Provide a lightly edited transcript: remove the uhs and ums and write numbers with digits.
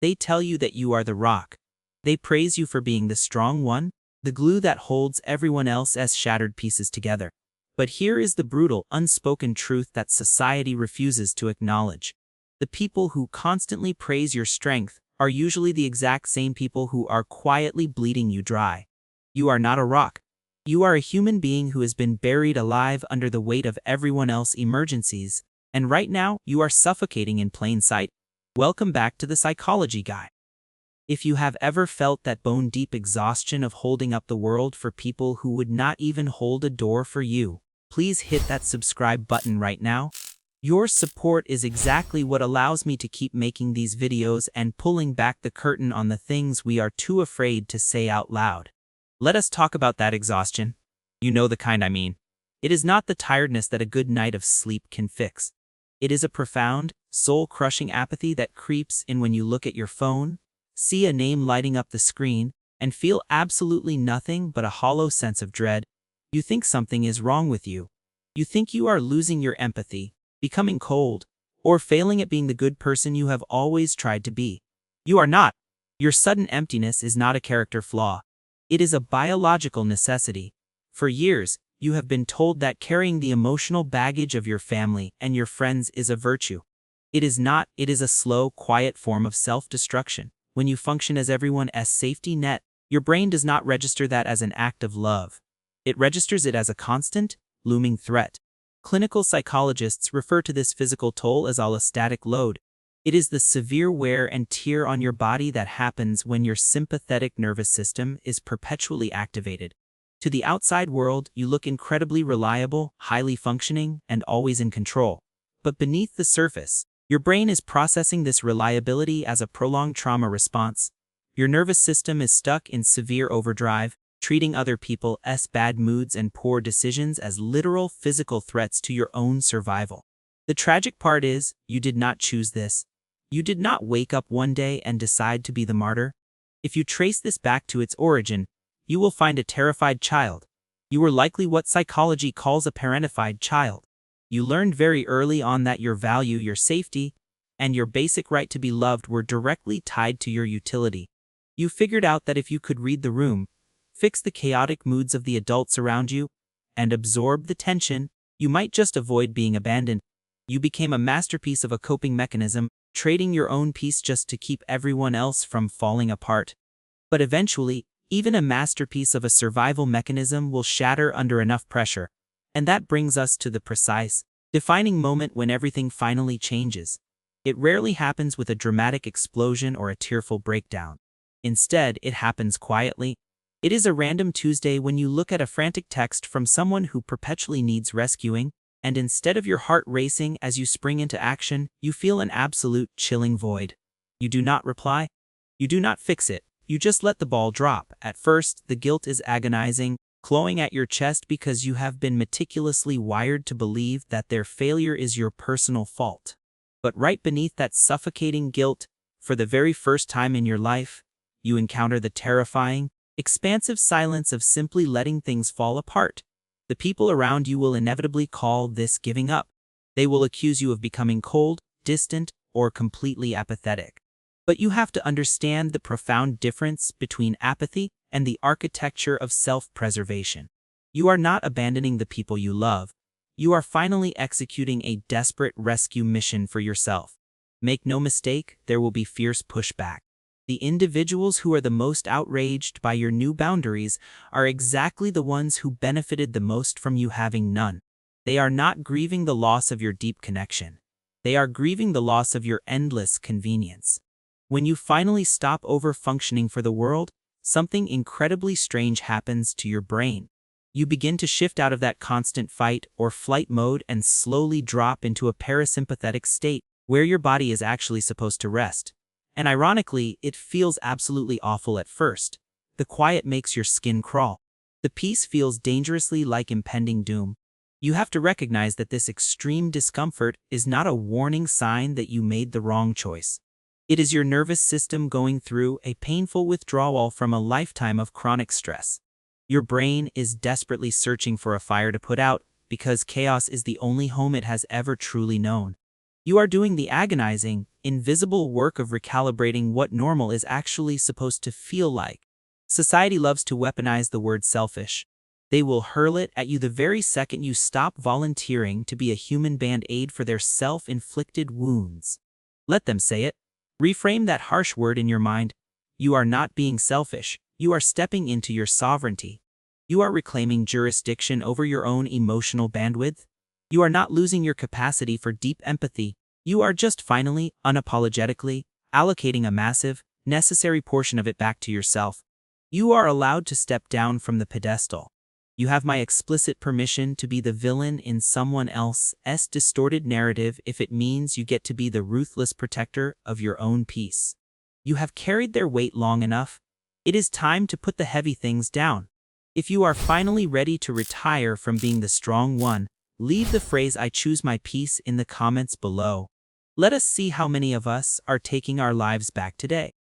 They tell you that you are the rock. They praise you for being the strong one, the glue that holds everyone else's shattered pieces together. But here is the brutal, unspoken truth that society refuses to acknowledge. The people who constantly praise your strength are usually the exact same people who are quietly bleeding you dry. You are not a rock. You are a human being who has been buried alive under the weight of everyone else's emergencies, and right now you are suffocating in plain sight. Welcome back to the Psychology Guy. If you have ever felt that bone-deep exhaustion of holding up the world for people who would not even hold a door for you, please hit that subscribe button right now. Your support is exactly what allows me to keep making these videos and pulling back the curtain on the things we are too afraid to say out loud. Let us talk about that exhaustion. You know the kind I mean. It is not the tiredness that a good night of sleep can fix. It is a profound, soul-crushing apathy that creeps in when you look at your phone, see a name lighting up the screen, and feel absolutely nothing but a hollow sense of dread. You think something is wrong with you. You think you are losing your empathy, becoming cold, or failing at being the good person you have always tried to be. You are not. Your sudden emptiness is not a character flaw. It is a biological necessity. For years, you have been told that carrying the emotional baggage of your family and your friends is a virtue. It is not. It is a slow, quiet form of self-destruction. When you function as everyone's safety net, your brain does not register that as an act of love. It registers it as a constant, looming threat. Clinical psychologists refer to this physical toll as allostatic load. It is the severe wear and tear on your body that happens when your sympathetic nervous system is perpetually activated. To the outside world, you look incredibly reliable, highly functioning, and always in control. But beneath the surface, your brain is processing this reliability as a prolonged trauma response. Your nervous system is stuck in severe overdrive, treating other people's bad moods and poor decisions as literal physical threats to your own survival. The tragic part is, you did not choose this. You did not wake up one day and decide to be the martyr. If you trace this back to its origin, you will find a terrified child. You were likely what psychology calls a parentified child. You learned very early on that your value, your safety, and your basic right to be loved were directly tied to your utility. You figured out that if you could read the room, fix the chaotic moods of the adults around you, and absorb the tension, you might just avoid being abandoned. You became a masterpiece of a coping mechanism, trading your own peace just to keep everyone else from falling apart. But eventually, even a masterpiece of a survival mechanism will shatter under enough pressure. And that brings us to the precise, defining moment when everything finally changes. It rarely happens with a dramatic explosion or a tearful breakdown. Instead, it happens quietly. It is a random Tuesday when you look at a frantic text from someone who perpetually needs rescuing, and instead of your heart racing as you spring into action, you feel an absolute chilling void. You do not reply. You do not fix it. You just let the ball drop. At first, the guilt is agonizing, clawing at your chest because you have been meticulously wired to believe that their failure is your personal fault. But right beneath that suffocating guilt, for the very first time in your life, you encounter the terrifying, expansive silence of simply letting things fall apart. The people around you will inevitably call this giving up. They will accuse you of becoming cold, distant, or completely apathetic. But you have to understand the profound difference between apathy and the architecture of self-preservation. You are not abandoning the people you love. You are finally executing a desperate rescue mission for yourself. Make no mistake, there will be fierce pushback. The individuals who are the most outraged by your new boundaries are exactly the ones who benefited the most from you having none. They are not grieving the loss of your deep connection. They are grieving the loss of your endless convenience. When you finally stop over-functioning for the world, something incredibly strange happens to your brain. You begin to shift out of that constant fight or flight mode and slowly drop into a parasympathetic state where your body is actually supposed to rest. And ironically, it feels absolutely awful at first. The quiet makes your skin crawl. The peace feels dangerously like impending doom. You have to recognize that this extreme discomfort is not a warning sign that you made the wrong choice. It is your nervous system going through a painful withdrawal from a lifetime of chronic stress. Your brain is desperately searching for a fire to put out because chaos is the only home it has ever truly known. You are doing the agonizing, invisible work of recalibrating what normal is actually supposed to feel like. Society loves to weaponize the word selfish. They will hurl it at you the very second you stop volunteering to be a human band-aid for their self-inflicted wounds. Let them say it. Reframe that harsh word in your mind. You are not being selfish. You are stepping into your sovereignty. You are reclaiming jurisdiction over your own emotional bandwidth. You are not losing your capacity for deep empathy. You are just finally, unapologetically, allocating a massive, necessary portion of it back to yourself. You are allowed to step down from the pedestal. You have my explicit permission to be the villain in someone else's distorted narrative if it means you get to be the ruthless protector of your own peace. You have carried their weight long enough. It is time to put the heavy things down. If you are finally ready to retire from being the strong one, leave the phrase "I choose my peace" in the comments below. Let us see how many of us are taking our lives back today.